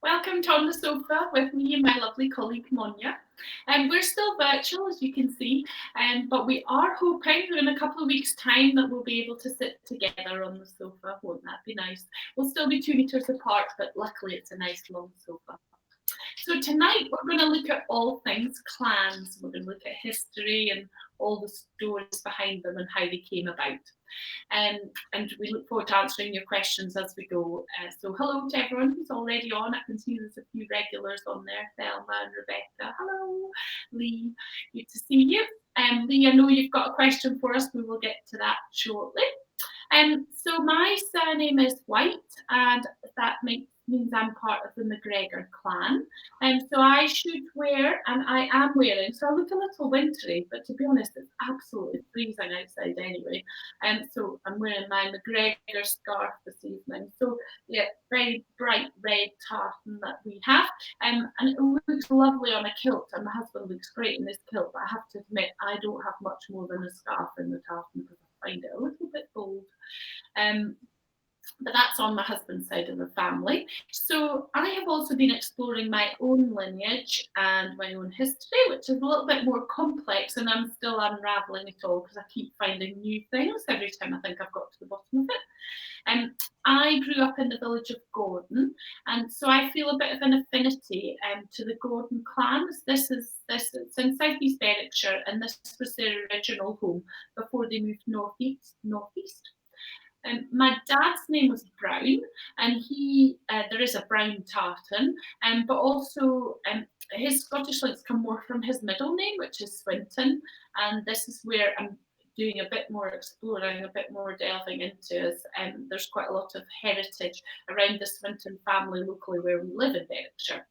Welcome to On the Sofa with me and my lovely colleague Monia. And we're still virtual, as you can see, but we are hoping that in a couple of weeks' time that we'll be able to sit together on the sofa. Won't that be nice? We'll still be 2 meters apart, but luckily it's a nice long sofa. So tonight we're going to look at all things clans. We're going to look at history and all the stories behind them and how they came about. And we look forward to answering your questions as we go. So hello to everyone who's already on. I can see there's a few regulars on there, Thelma and Rebecca. Hello, Lee, good to see you. Lee, I know you've got a question for us. We will get to that shortly. So my surname is White, and that means I'm part of the McGregor clan. So I should wear, and I am wearing, so I look a little wintry, but to be honest, it's absolutely freezing outside anyway. So I'm wearing my McGregor scarf this evening. So yeah, very bright red tartan that we have. And it looks lovely on a kilt, and my husband looks great in this kilt, but I have to admit, I don't have much more than a scarf in the tartan because I find it a little bit bold. But that's on my husband's side of the family. So I have also been exploring my own lineage and my own history, which is a little bit more complex, and I'm still unraveling it all because I keep finding new things every time I think I've got to the bottom of it. I grew up in the village of Gordon, and so I feel a bit of an affinity to the Gordon clans. It's in South East Berwickshire, and this was their original home before they moved northeast. My dad's name was Brown, and there is a Brown tartan, but also his Scottish links come more from his middle name, which is Swinton, and this is where I'm doing a bit more exploring, a bit more delving into, as there's quite a lot of heritage around the Swinton family locally where we live in Berwickshire.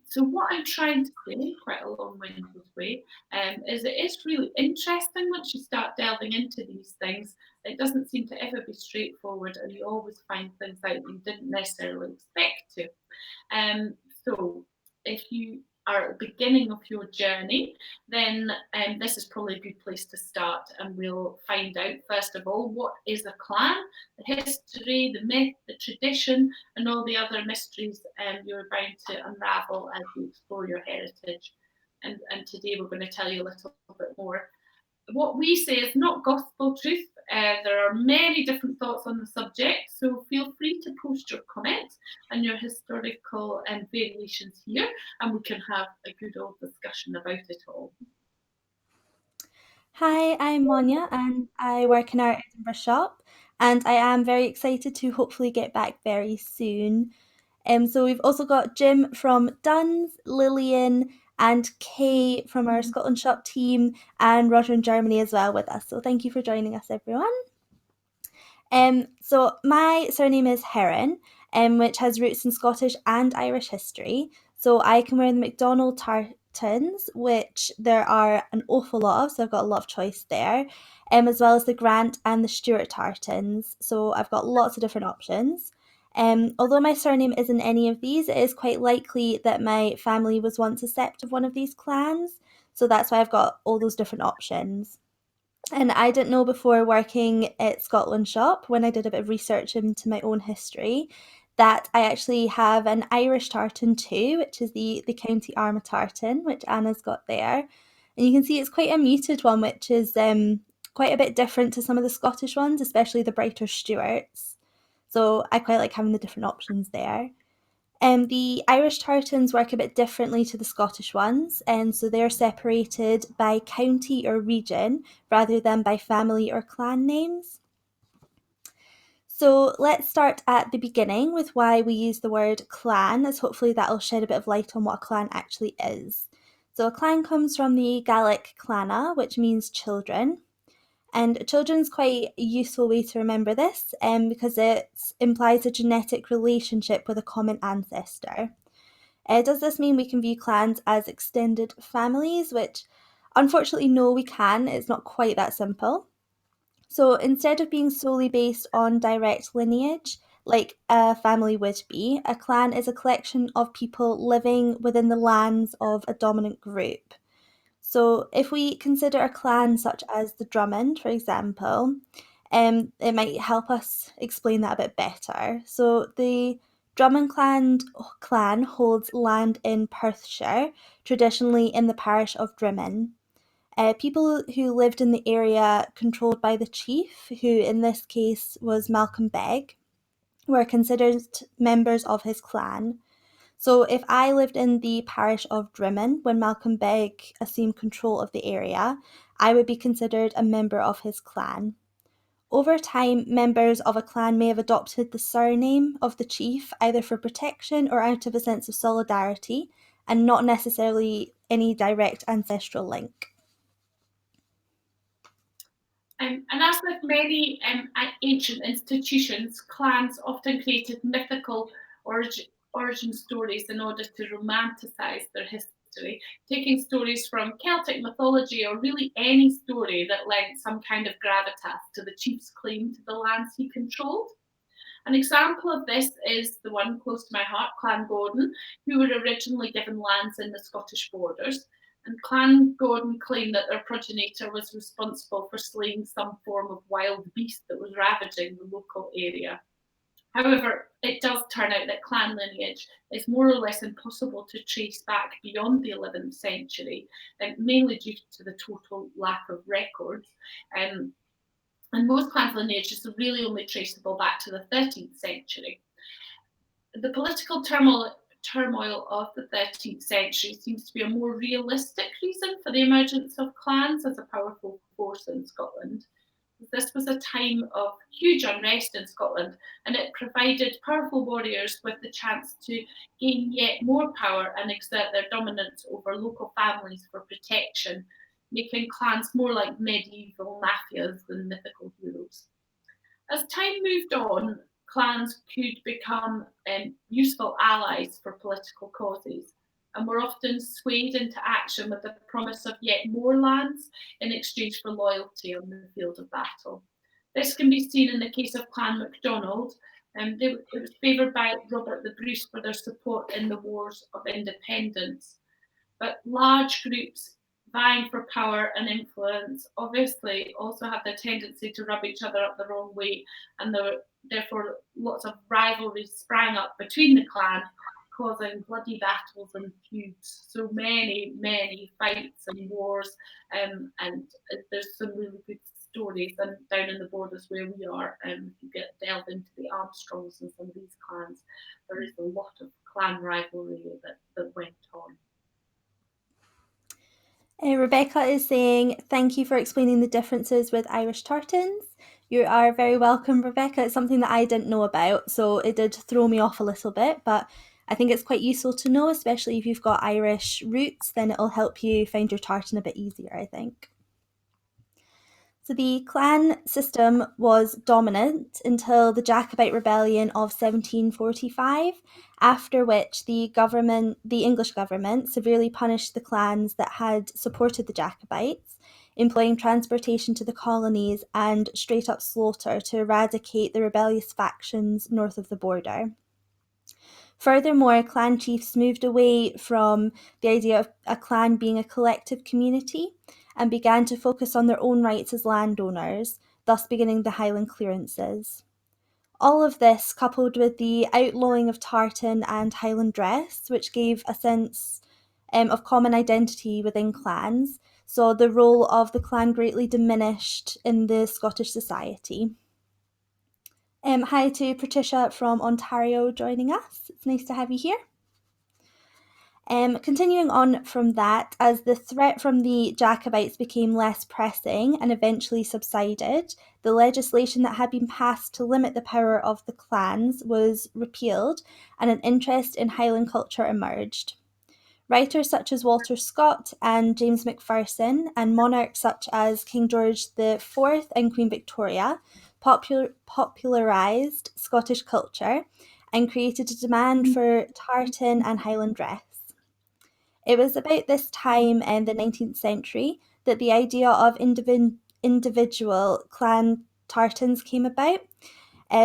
So what I'm trying to say, quite a long-winded way, is it is really interesting once you start delving into these things. It doesn't seem to ever be straightforward, and you always find things out you didn't necessarily expect to. So if you are at the beginning of your journey, then this is probably a good place to start, and we'll find out, first of all, what is a clan, the history, the myth, the tradition, and all the other mysteries you're bound to unravel as you explore your heritage. And today we're going to tell you a little bit more. What we say is not gospel truth. There are many different thoughts on the subject, so feel free to post your comments and your historical variations here, and we can have a good old discussion about it all. Hi, I'm Monia and I work in our Edinburgh shop, and I am very excited to hopefully get back very soon. So we've also got Jim from Duns, Lillian, and Kay from our Scotland shop team, and Roger in Germany as well with us. So thank you for joining us, everyone. So my surname is Heron, which has roots in Scottish and Irish history. So I can wear the McDonald tartans, which there are an awful lot of, so I've got a lot of choice there, as well as the Grant and the Stuart tartans. So I've got lots of different options. Although my surname isn't any of these, it is quite likely that my family was once a sept of one of these clans. So that's why I've got all those different options. And I didn't know before working at Scotland Shop, when I did a bit of research into my own history, that I actually have an Irish tartan too, which is the County Armagh tartan, which Anna's got there. And you can see it's quite a muted one, which is quite a bit different to some of the Scottish ones, especially the brighter Stuarts. So I quite like having the different options there. The Irish tartans work a bit differently to the Scottish ones, and so they're separated by county or region rather than by family or clan names. So let's start at the beginning with why we use the word clan, as hopefully that'll shed a bit of light on what a clan actually is. So a clan comes from the Gaelic clana, which means children. And children's quite a useful way to remember this because it implies a genetic relationship with a common ancestor. Does this mean we can view clans as extended families? Which, unfortunately, no, we can. It's not quite that simple. So instead of being solely based on direct lineage, like a family would be, a clan is a collection of people living within the lands of a dominant group. So if we consider a clan such as the Drummond, for example, it might help us explain that a bit better. So the Drummond clan holds land in Perthshire, traditionally in the parish of Drimmen. People who lived in the area controlled by the chief, who in this case was Malcolm Begg, were considered members of his clan. So if I lived in the parish of Drimmen when Malcolm Begg assumed control of the area, I would be considered a member of his clan. Over time, members of a clan may have adopted the surname of the chief, either for protection or out of a sense of solidarity, and not necessarily any direct ancestral link. And as with many ancient institutions, clans often created mythical origin stories in order to romanticise their history, taking stories from Celtic mythology or really any story that lent some kind of gravitas to the chief's claim to the lands he controlled. An example of this is the one close to my heart, Clan Gordon, who were originally given lands in the Scottish borders. And Clan Gordon claimed that their progenitor was responsible for slaying some form of wild beast that was ravaging the local area. However, it does turn out that clan lineage is more or less impossible to trace back beyond the 11th century, mainly due to the total lack of records. And most clans' lineages are really only traceable back to the 13th century. The political turmoil of the 13th century seems to be a more realistic reason for the emergence of clans as a powerful force in Scotland. This was a time of huge unrest in Scotland, and it provided powerful warriors with the chance to gain yet more power and exert their dominance over local families for protection, making clans more like medieval mafias than mythical heroes. As time moved on, clans could become useful allies for political causes and were often swayed into action with the promise of yet more lands in exchange for loyalty on the field of battle. This can be seen in the case of Clan Macdonald. It was favoured by Robert the Bruce for their support in the Wars of Independence. But large groups vying for power and influence obviously also have the tendency to rub each other up the wrong way, and there were therefore lots of rivalries sprang up between the clans, causing bloody battles and feuds. So many fights and wars, and there's some really good stories and down in the borders where we are. If you get delved into the Armstrongs and some of these clans, there is a lot of clan rivalry that went on. Rebecca is saying, thank you for explaining the differences with Irish tartans. You are very welcome, Rebecca. It's something that I didn't know about, so it did throw me off a little bit, but I think it's quite useful to know, especially if you've got Irish roots, then it'll help you find your tartan a bit easier, I think. So the clan system was dominant until the Jacobite Rebellion of 1745, after which the English government severely punished the clans that had supported the Jacobites, employing transportation to the colonies and straight up slaughter to eradicate the rebellious factions north of the border. Furthermore, clan chiefs moved away from the idea of a clan being a collective community and began to focus on their own rights as landowners, thus beginning the Highland clearances. All of this, coupled with the outlawing of tartan and Highland dress, which gave a sense of common identity within clans, saw the role of the clan greatly diminished in the Scottish society. Hi to Patricia from Ontario joining us. It's nice to have you here. Continuing on from that, as the threat from the Jacobites became less pressing and eventually subsided, the legislation that had been passed to limit the power of the clans was repealed, and an interest in Highland culture emerged. Writers such as Walter Scott and James Macpherson, and monarchs such as King George IV and Queen Victoria popularised Scottish culture and created a demand for tartan and Highland dress. It was about this time in the 19th century that the idea of individual clan tartans came about.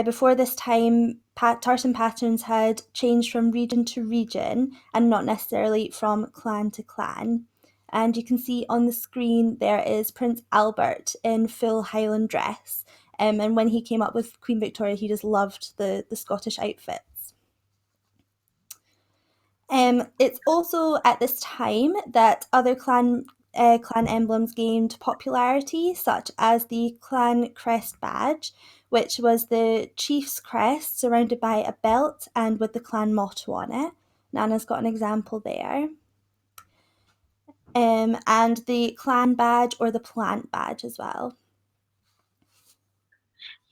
Before this time, tartan patterns had changed from region to region and not necessarily from clan to clan. And you can see on the screen there is Prince Albert in full Highland dress. And when he came up with Queen Victoria, he just loved the Scottish outfits. It's also at this time that other clan emblems gained popularity, such as the clan crest badge, which was the chief's crest surrounded by a belt and with the clan motto on it. Nana's got an example there. And the clan badge or the plant badge as well.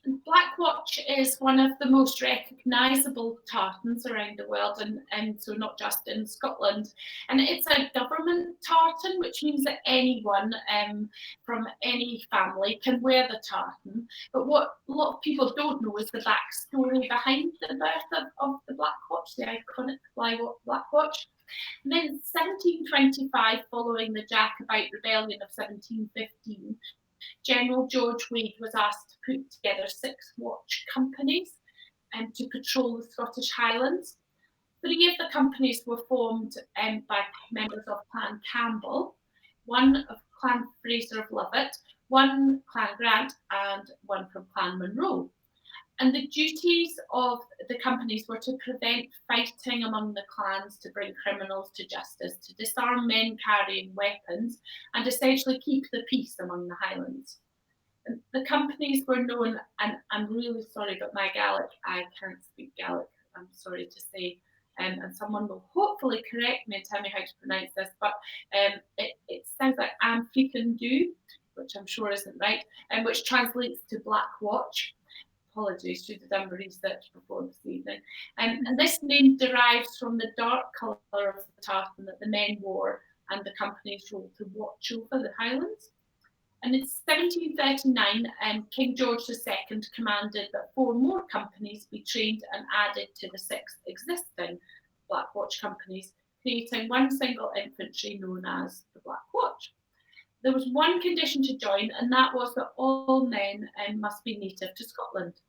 Blackwatch is one of the most recognisable tartans around the world, and so not just in Scotland. And it's a government tartan, which means that anyone from any family can wear the tartan. But what a lot of people don't know is the backstory behind the birth of the Blackwatch, the iconic Blackwatch. And in 1725, following the Jacobite Rebellion of 1715, General George Wade was asked to put together 6 watch companies to patrol the Scottish Highlands. 3 of the companies were formed by members of Clan Campbell, 1 of Clan Fraser of Lovat, 1 Clan Grant, and 1 from Clan Monroe. And the duties of the companies were to prevent fighting among the clans, to bring criminals to justice, to disarm men carrying weapons, and essentially keep the peace among the Highlands. And the companies were known, and I'm really sorry, but my Gaelic, I can't speak Gaelic, I'm sorry to say, and someone will hopefully correct me and tell me how to pronounce this, but it sounds like Amficandu, which I'm sure isn't right, and which translates to Black Watch. Apologies, should have done research before this evening. And this name derives from the dark colour of the tartan that the men wore and the company's role to watch over the Highlands. And in 1739, King George II commanded that 4 more companies be trained and added to the 6 existing Black Watch companies, creating one single infantry known as the Black Watch. There was one condition to join, and that was that all men must be native to Scotland.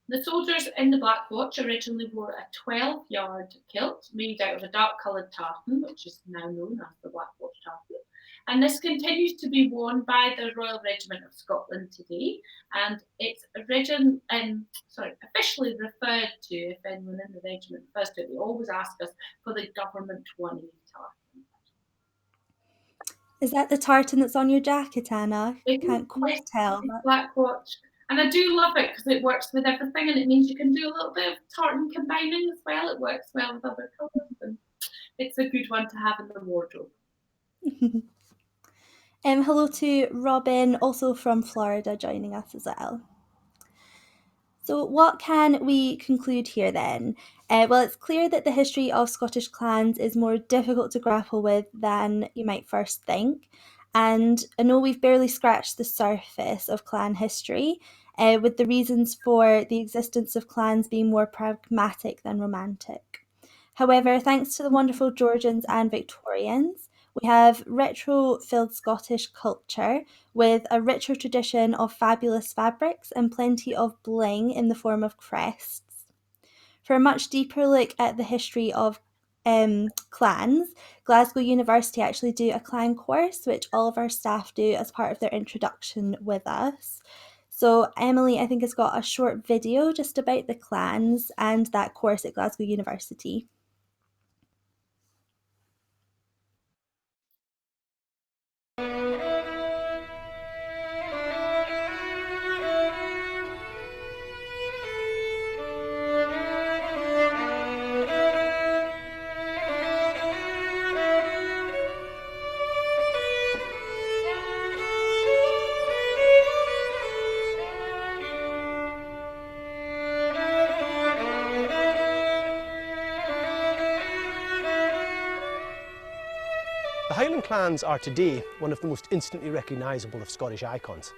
The soldiers in the Black Watch originally wore a 12-yard kilt made out of a dark-coloured tartan, which is now known as the Black Watch tartan. And this continues to be worn by the Royal Regiment of Scotland today, and it's officially referred to, if anyone in the regiment refers to it, they always ask us for the Government 1A tartan. Is that the tartan that's on your jacket, Anna? I can't quite tell. Black Watch. And I do love it because it works with everything, and it means you can do a little bit of tartan combining as well. It works well with other colours, and it's a good one to have in the wardrobe. Hello to Robin, also from Florida, joining us as well. So what can we conclude here then? Well, it's clear that the history of Scottish clans is more difficult to grapple with than you might first think. And I know we've barely scratched the surface of clan history, with the reasons for the existence of clans being more pragmatic than romantic. However, thanks to the wonderful Georgians and Victorians, we have retro-filled Scottish culture with a richer tradition of fabulous fabrics and plenty of bling in the form of crests. For a much deeper look at the history of clans, Glasgow University actually do a clan course, which all of our staff do as part of their introduction with us. So Emily, I think, has got a short video just about the clans and that course at Glasgow University. The Highland clans are today one of the most instantly recognisable of Scottish icons.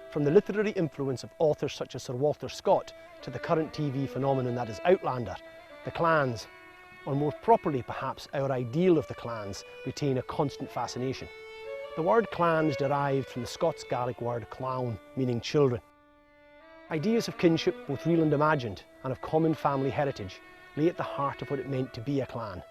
From the literary influence of authors such as Sir Walter Scott to the current TV phenomenon that is Outlander, the clans, or more properly perhaps our ideal of the clans, retain a constant fascination. The word clans derived from the Scots Gaelic word clown, meaning children. Ideas of kinship, both real and imagined, and of common family heritage, lay at the heart of what it meant to be a clan.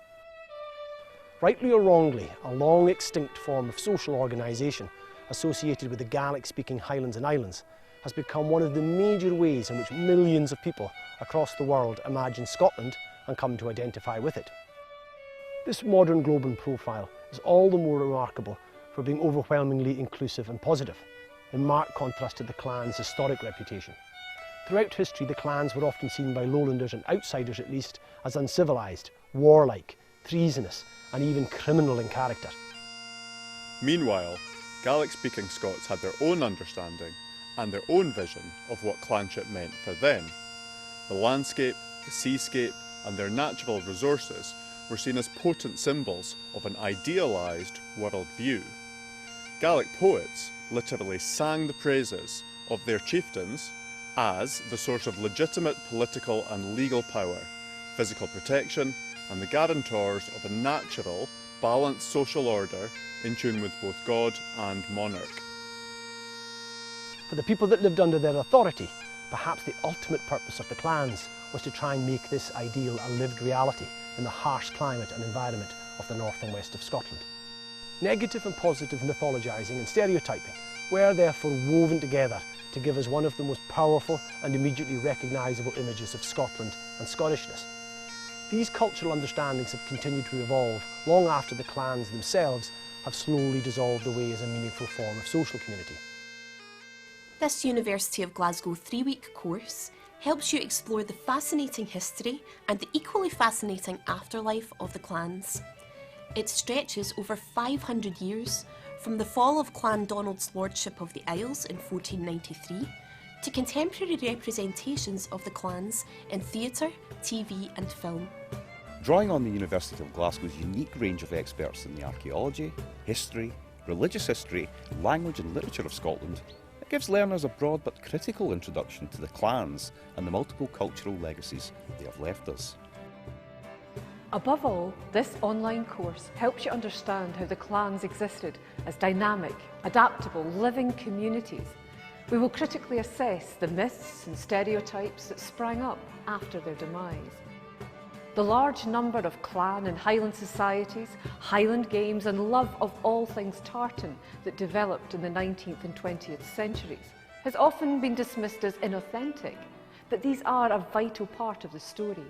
Rightly or wrongly, a long extinct form of social organisation associated with the Gaelic-speaking Highlands and Islands has become one of the major ways in which millions of people across the world imagine Scotland and come to identify with it. This modern Globan profile is all the more remarkable for being overwhelmingly inclusive and positive, in marked contrast to the clan's historic reputation. Throughout history, the clans were often seen by lowlanders and outsiders at least as uncivilised, warlike, treasonous and even criminal in character. Meanwhile, Gaelic-speaking Scots had their own understanding and their own vision of what clanship meant for them. The landscape, the seascape and their natural resources were seen as potent symbols of an idealised world view. Gaelic poets literally sang the praises of their chieftains as the source of legitimate political and legal power, physical protection, and the guarantors of a natural, balanced social order in tune with both God and monarch. For the people that lived under their authority, perhaps the ultimate purpose of the clans was to try and make this ideal a lived reality in the harsh climate and environment of the north and west of Scotland. Negative and positive mythologising and stereotyping were therefore woven together to give us one of the most powerful and immediately recognisable images of Scotland and Scottishness. These cultural understandings have continued to evolve long after the clans themselves have slowly dissolved away as a meaningful form of social community. This University of Glasgow 3-week course helps you explore the fascinating history and the equally fascinating afterlife of the clans. It stretches over 500 years, from the fall of Clan Donald's lordship of the Isles in 1493 to contemporary representations of the clans in theatre, TV and film. Drawing on the University of Glasgow's unique range of experts in the archaeology, history, religious history, language and literature of Scotland, it gives learners a broad but critical introduction to the clans and the multiple cultural legacies they have left us. Above all, this online course helps you understand how the clans existed as dynamic, adaptable, living communities. We will critically assess the myths and stereotypes that sprang up after their demise. The large number of clan and Highland societies, Highland games and love of all things tartan that developed in the 19th and 20th centuries has often been dismissed as inauthentic, but these are a vital part of the story.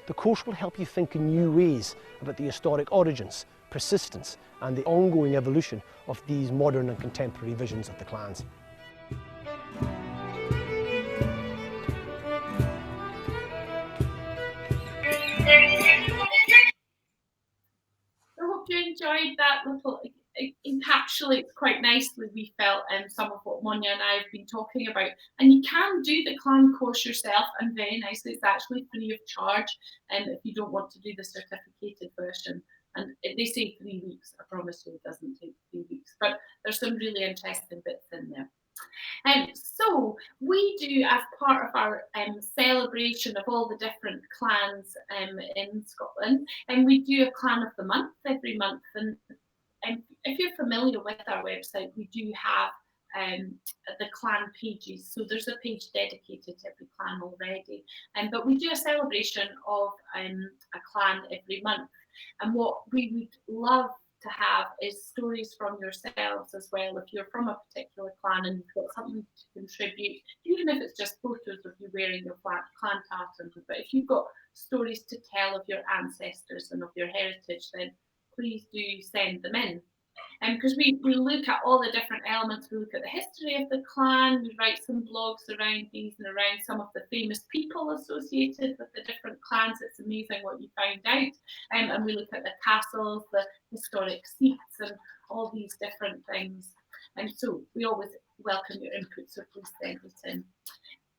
The course will help you think in new ways about the historic origins, persistence and the ongoing evolution of these modern and contemporary visions of the clans. I hope you enjoyed that little, it encapsulates quite nicely, we felt, some of what Monia and I have been talking about. And you can do the clan course yourself, and very nicely, it's actually free of charge if you don't want to do the certificated version. And they say 3 weeks, I promise you it doesn't take 3 weeks, but there's some really interesting bits in there. So we do, as part of our celebration of all the different clans in Scotland, and we do a clan of the month every month. And if you're familiar with our website, we do have the clan pages. So there's a page dedicated to every clan already. But we do a celebration of a clan every month. And what we would love to have is stories from yourselves as well. If you're from a particular clan and you've got something to contribute, even if it's just photos of you wearing your clan tartan, but if you've got stories to tell of your ancestors and of your heritage, then please do send them in. Because we look at all the different elements, we look at the history of the clan, we write some blogs around these and around some of the famous people associated with the different clans. It's amazing what you find out. And we look at the castles, the historic seats and all these different things. And so we always welcome your input, so please send it in.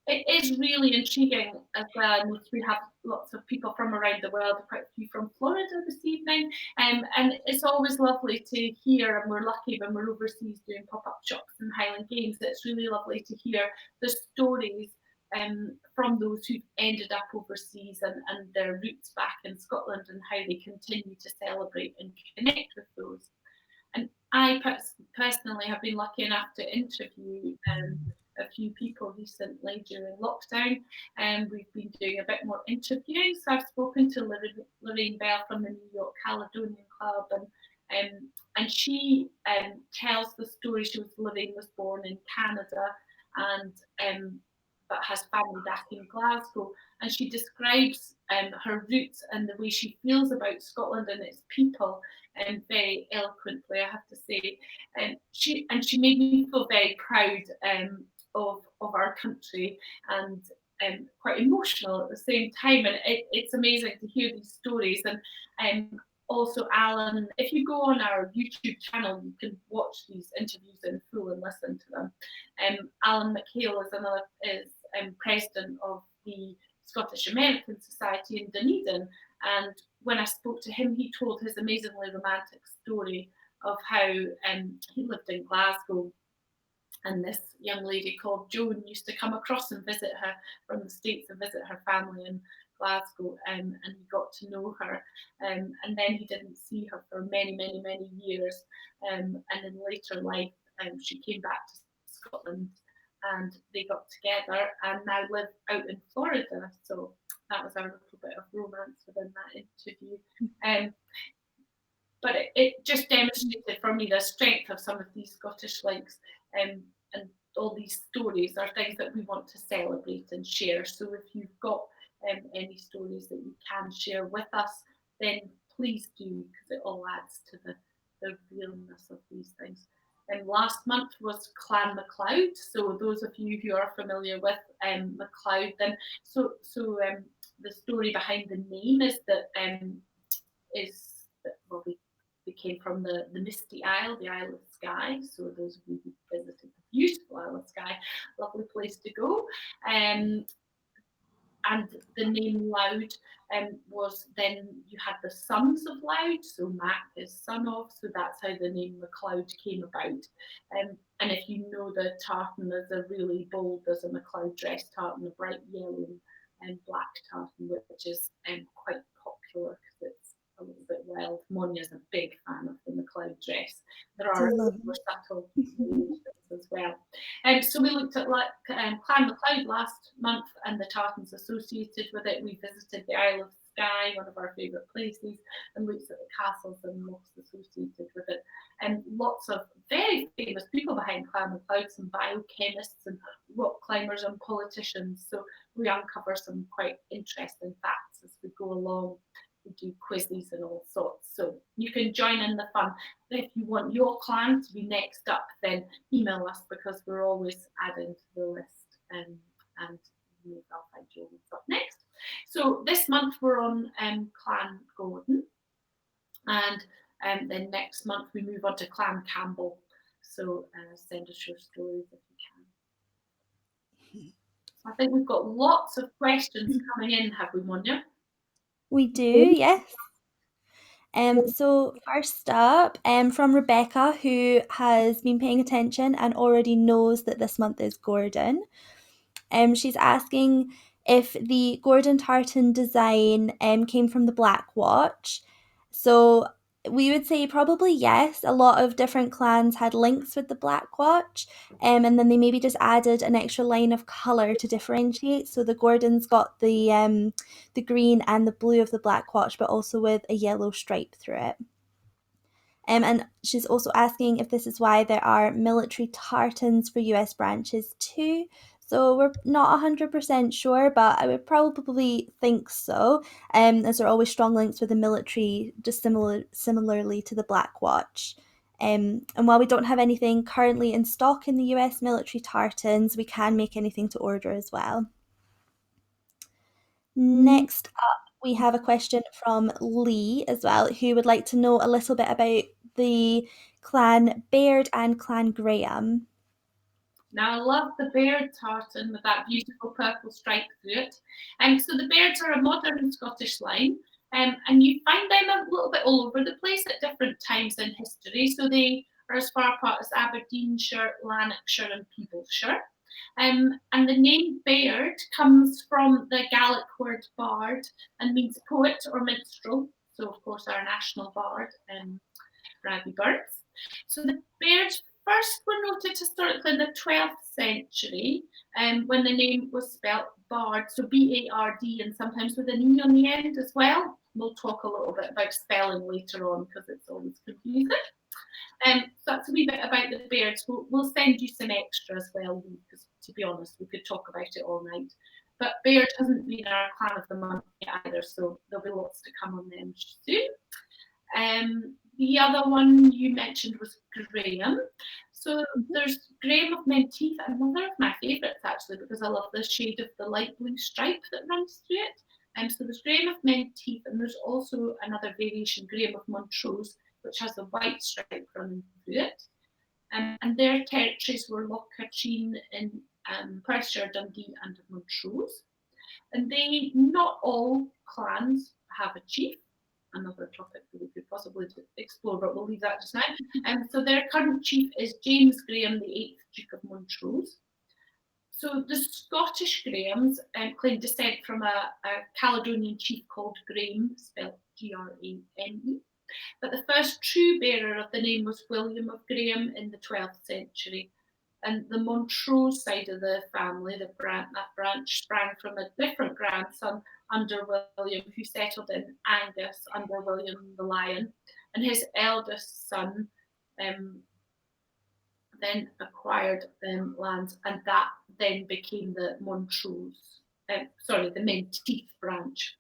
It is really intriguing as well. We have lots of people from around the world, quite a few from Florida this evening, and it's always lovely to hear, and we're lucky when we're overseas doing pop-up shops and Highland Games, it's really lovely to hear the stories from those who've ended up overseas and their roots back in Scotland and how they continue to celebrate and connect with those. And I personally have been lucky enough to interview a few people recently during lockdown, and we've been doing a bit more interviewing. So I've spoken to Lorraine Bell from the New York Caledonian Club, and she tells the story. She was born in Canada, and but has family back in Glasgow. And she describes her roots and the way she feels about Scotland and its people very eloquently, I have to say. She made me feel very proud of our country and quite emotional at the same time. And it's amazing to hear these stories. And also, Alan, if you go on our YouTube channel, you can watch these interviews in full and listen to them. Alan Macleod is president of the Scottish American Society in Dunedin, and when I spoke to him, he told his amazingly romantic story of how he lived in Glasgow, and this young lady called Joan used to come across and visit her from the States and visit her family in Glasgow, and he got to know her, and then he didn't see her for many, many, many years, and in later life she came back to Scotland and they got together and now live out in Florida. So that was our little bit of romance within that interview. But it just demonstrated for me the strength of some of these Scottish links, and all these stories are things that we want to celebrate and share. So if you've got any stories that you can share with us, then please do, because it all adds to the realness of these things. And last month was Clan Macleod. So those of you who are familiar with Macleod, then the story behind the name is that we came from the Misty Isle, the Isle of Skye. So those of you who visited the beautiful Isle of Skye, lovely place to go. And the name Loud was then you had the sons of Loud, so Mac is son of, so that's how the name Macleod came about. And if you know the tartan, there's a really bold, there's a Macleod dress tartan, a bright yellow and black tartan, which is quite popular because it's a little bit wild. Monia's a big fan of the Macleod dress. There are more subtle variations as well. So we looked at Clan Macleod last month and the tartans associated with it. We visited the Isle of Skye, one of our favourite places, and looked at the castles and mosques associated with it. And lots of very famous people behind Clan Macleod, some biochemists and rock climbers and politicians. So we uncover some quite interesting facts as we go along. We do quizzes and all sorts, so you can join in the fun. If you want your clan to be next up, then email us, because we're always adding to the list, and maybe I'll find you what's up next. So this month we're on Clan Gordon, and then next month we move on to Clan Campbell. So send us your stories if you can. So I think we've got lots of questions coming in, have we, Monia? We do, yes. So first up, from Rebecca, who has been paying attention and already knows that this month is Gordon. She's asking if the Gordon tartan design came from the Black Watch. So we would say probably yes. A lot of different clans had links with the Black Watch, and then they maybe just added an extra line of colour to differentiate. So the Gordon's got the green and the blue of the Black Watch, but also with a yellow stripe through it. And she's also asking if this is why there are military tartans for US branches too. So we're not 100% sure, but I would probably think so, as there are always strong links with the military, just similarly to the Black Watch. And while we don't have anything currently in stock in the US military tartans, we can make anything to order as well. Next up, we have a question from Lee as well, who would like to know a little bit about the Clan Baird and Clan Graham. Now, I love the Baird tartan with that beautiful purple stripe through it. So the Bairds are a modern Scottish line, and you find them a little bit all over the place at different times in history. So they are as far apart as Aberdeenshire, Lanarkshire and Peeblesshire. And the name Baird comes from the Gaelic word bard and means poet or minstrel. So, of course, our national bard, Rabbie Burns. So the Bairds first were noted historically in the 12th century, when the name was spelt Bard, so B-A-R-D, and sometimes with an E on the end as well. We'll talk a little bit about spelling later on because it's always confusing. So that's a wee bit about the beards. We'll send you some extra as well, because to be honest, we could talk about it all night. But beard hasn't been our clan of the month yet either, so there'll be lots to come on them soon. The other one you mentioned was Graham. So there's Graham of Menteith, another of my favourites actually, because I love the shade of the light blue stripe that runs through it. So there's Graham of Menteith, and there's also another variation, Graham of Montrose, which has a white stripe running through it. And their territories were Loch Katrine in Perthshire, Dundee, and Montrose. And not all clans have a chief, another topic that we could possibly explore, but we'll leave that just now. So their current chief is James Graham, the 8th Duke of Montrose. So the Scottish Grahams claim descent from a Caledonian chief called Graham, spelled Grame. But the first true bearer of the name was William of Graham in the 12th century. And the Montrose side of the family, that branch sprang from a different grandson under William, who settled in Angus under William the Lion. And his eldest son then acquired lands, and that then became the Montrose, the Menteith branch.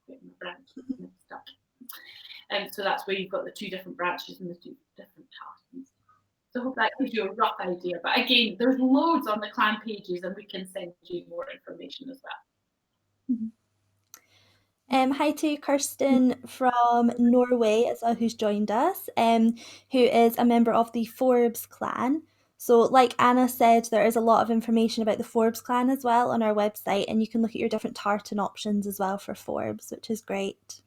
So that's where you've got the two different branches and the two different tartans. So I hope that gives you a rough idea. But again, there's loads on the clan pages, and we can send you more information as well. Hi to Kirsten from Norway as well, who's joined us, who is a member of the Forbes clan. So like Anna said, there is a lot of information about the Forbes clan as well on our website, and you can look at your different tartan options as well for Forbes, which is great.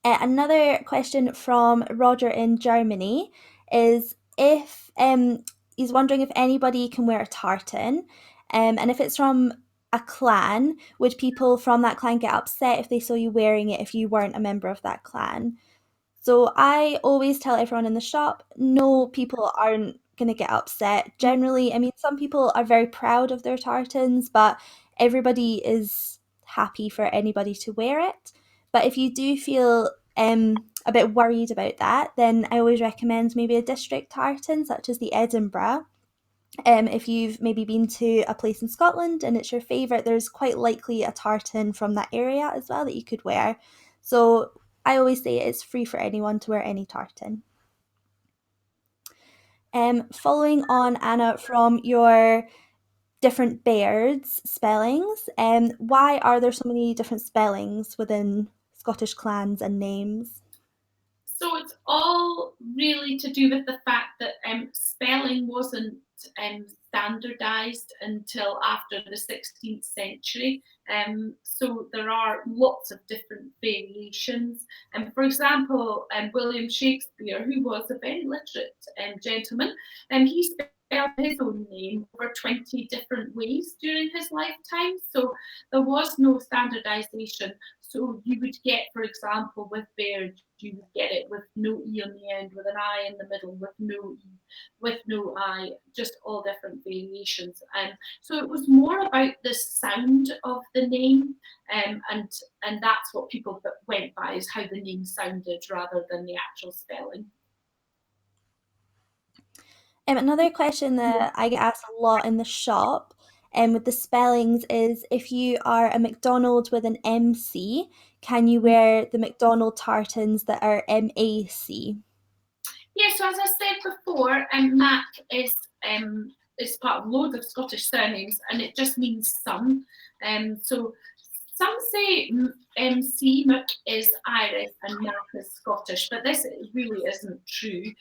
Another question from Roger in Germany is if he's wondering if anybody can wear a tartan, and if it's from a clan, would people from that clan get upset if they saw you wearing it if you weren't a member of that clan? So I always tell everyone in the shop, no, people aren't going to get upset. Generally, I mean, some people are very proud of their tartans, but everybody is happy for anybody to wear it. But if you do feel a bit worried about that, then I always recommend maybe a district tartan, such as the Edinburgh. If you've maybe been to a place in Scotland and it's your favourite, there's quite likely a tartan from that area as well that you could wear. So I always say it's free for anyone to wear any tartan. Following on, Anna, from your different beards spellings, why are there so many different spellings within Scottish clans and names? So it's all really to do with the fact that spelling wasn't standardised until after the 16th century. So there are lots of different variations. For example, William Shakespeare, who was a very literate gentleman, he spelled his own name over 20 different ways during his lifetime. So there was no standardisation. So you would get, for example, with Baird, you would get it with no E on the end, with an I in the middle, with no E, with no I, just all different variations. So it was more about the sound of the name, and that's what people went by, is how the name sounded rather than the actual spelling. Another question that I get asked a lot in the shop with the spellings is, if you are a McDonald with an MC, can you wear the McDonald tartans that are MAC? Yeah, so as I said before, Mac is part of loads of Scottish surnames, and it just means son. So some say MC, Mac is Irish and Mac is Scottish, but this really isn't true.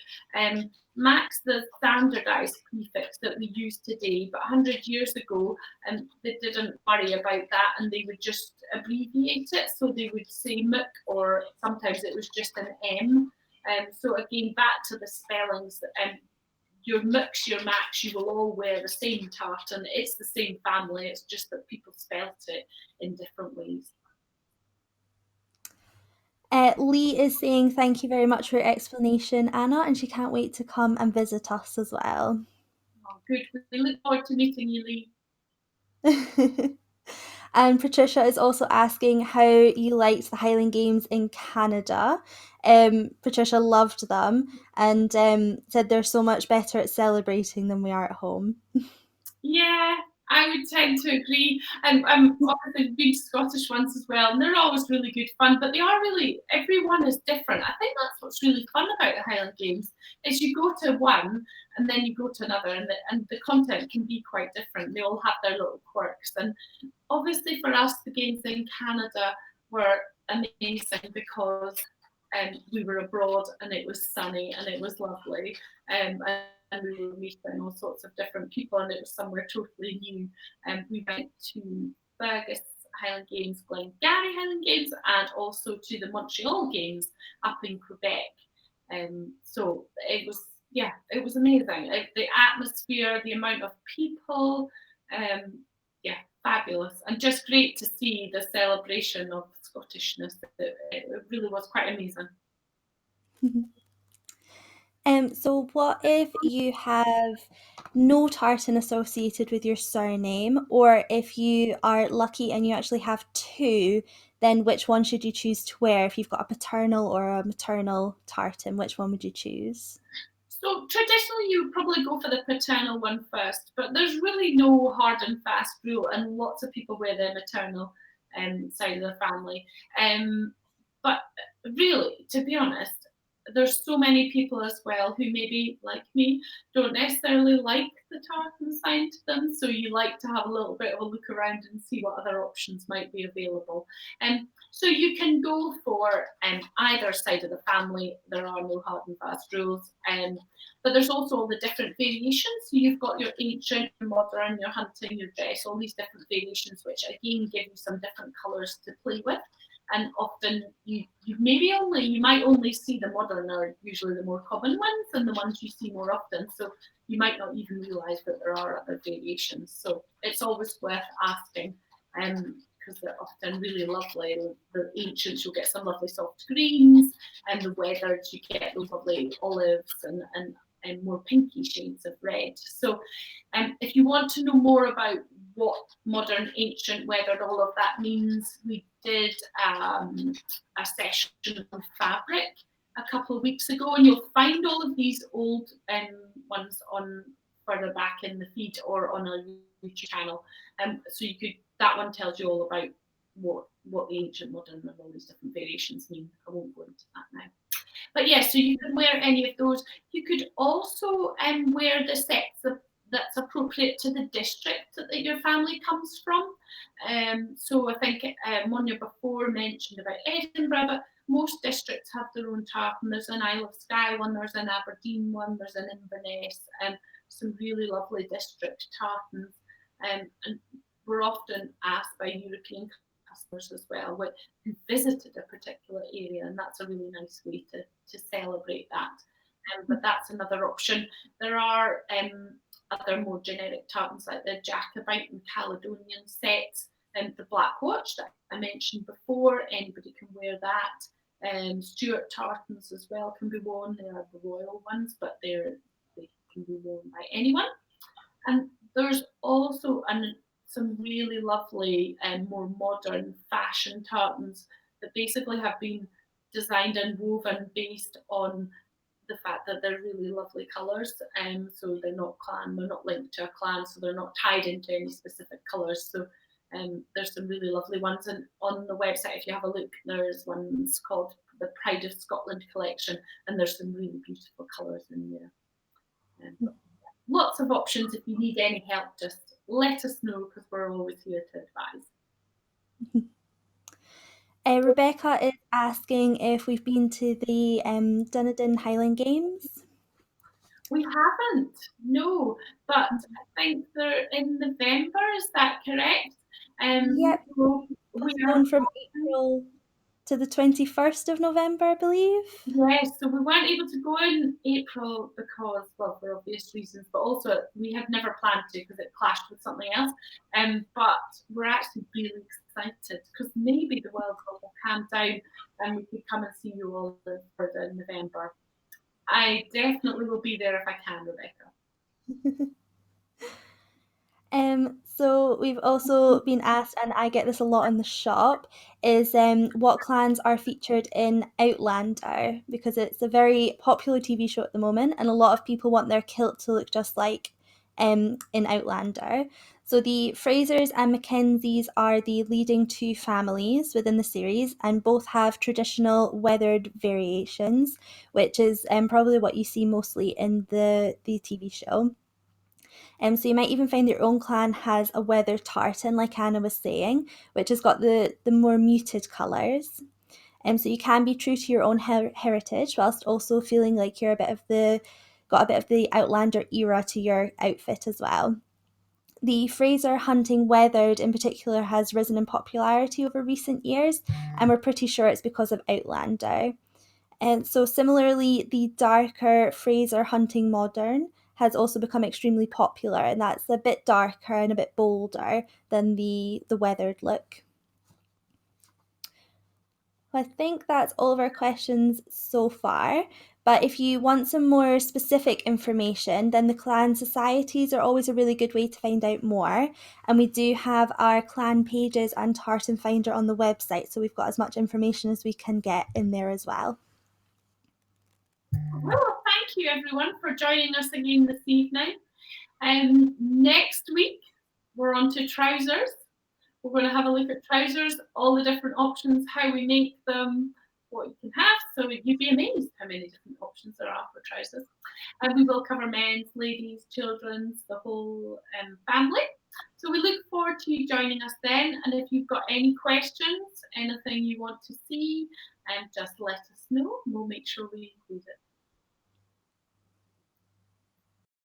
Mac's the standardised prefix that we use today, but 100 years ago, they didn't worry about that, and they would just abbreviate it. So they would say Mac, or sometimes it was just an M. So again, back to the spellings, your Mcs, your Macs, you will all wear the same tartan. It's the same family, it's just that people spelt it in different ways. Lee is saying thank you very much for your explanation, Anna, and she can't wait to come and visit us as well. Oh, good. We look forward to meeting you, Lee. And Patricia is also asking how you liked the Highland Games in Canada. Patricia loved them and said they're so much better at celebrating than we are at home. Yeah, I would tend to agree. And obviously been to Scottish ones as well, and they're always really good fun. But they are really, everyone is different. I think that's what's really fun about the Highland Games is you go to one and then you go to another, and the content can be quite different. They all have their little quirks. And obviously for us, the games in Canada were amazing because we were abroad and it was sunny and it was lovely. And we were meeting all sorts of different people, and it was somewhere totally new. We went to Fergus Highland Games, Glengarry Highland Games, and also to the Montreal Games up in Quebec. So it was amazing. The atmosphere, the amount of people, fabulous, and just great to see the celebration of Scottishness. It really was quite amazing. So what if you have no tartan associated with your surname, or if you are lucky and you actually have two, then which one should you choose to wear? If you've got a paternal or a maternal tartan, which one would you choose? So traditionally, you would probably go for the paternal one first, but there's really no hard and fast rule, and lots of people wear the maternal side of the family. But really, to be honest, there's so many people as well who maybe, like me, don't necessarily like the tartan sign to them, so you like to have a little bit of a look around and see what other options might be available. So you can go for either side of the family. There are no hard and fast rules. But there's also all the different variations. So you've got your ancient, your modern, your hunting, your dress, all these different variations, which again give you some different colours to play with. And often you might only see the modern are usually the more common ones and the ones you see more often. So you might not even realise that there are other variations. So it's always worth asking. Because they're often really lovely. The ancients, you'll get some lovely soft greens, and the weathers, you get those lovely olives and more pinky shades of red. So if you want to know more about what modern, ancient, weathered, all of that means, we did a session on fabric a couple of weeks ago, and you'll find all of these old ones on further back in the feed or on our YouTube channel. So that one tells you all about what the ancient, modern, and all these different variations mean. I won't go into that now. But yeah, so you can wear any of those. You could also wear the sets that's appropriate to the district that your family comes from. So I think Monia before mentioned about Edinburgh, but most districts have their own tartan. There's an Isle of Skye one, there's an Aberdeen one, there's an Inverness, and some really lovely district tartans. And we're often asked by European customers as well who visited a particular area, and that's a really nice way to celebrate that. But that's another option. There are other more generic tartans like the Jacobite and Caledonian sets, and the Black Watch that I mentioned before. Anybody can wear that. Stuart tartans as well can be worn. They are the royal ones, but they can be worn by anyone. And there's also some really lovely and more modern fashion tartans that basically have been designed and woven based on the fact that they're really lovely colours. So they're not linked to a clan, so they're not tied into any specific colours. So there's some really lovely ones. And on the website, if you have a look, there's ones called the Pride of Scotland collection, and there's some really beautiful colours in there. Lots of options. If you need any help, just let us know, because we're always here to advise. Rebecca is asking if we've been to the Dunedin Highland Games. We haven't, no, but I think they're in November, is that correct? Yep, so going from April to the 21st of November, I believe. Yes, so we weren't able to go in April because, well, for obvious reasons, but also we had never planned to because it clashed with something else. But we're actually really excited because maybe the World Cup will calm down and we could come and see you all in November. I definitely will be there if I can, Rebecca. So we've also been asked, and I get this a lot in the shop, is what clans are featured in Outlander, because it's a very popular TV show at the moment, and a lot of people want their kilt to look just like in Outlander. So the Frasers and Mackenzies are the leading two families within the series, and both have traditional weathered variations, which is probably what you see mostly in the TV show. So you might even find your own clan has a weather tartan, like Anna was saying, which has got the more muted colours. So you can be true to your own heritage whilst also feeling like you're got a bit of the Outlander era to your outfit as well. The Fraser hunting weathered in particular has risen in popularity over recent years, and we're pretty sure it's because of Outlander. And so similarly, the darker Fraser hunting modern has also become extremely popular, and that's a bit darker and a bit bolder than the weathered look. I think that's all of our questions so far. But if you want some more specific information, then the clan societies are always a really good way to find out more. And we do have our clan pages and tartan finder on the website, so we've got as much information as we can get in there as well. Well, thank you everyone for joining us again this evening. Next week, we're on to trousers. We're going to have a look at trousers, all the different options, how we make them, what you can have. So you'd be amazed how many different options there are for trousers. And we will cover men's, ladies, children's, the whole family. So we look forward to you joining us then. And if you've got any questions, anything you want to see, just let us know. We'll make sure we include it.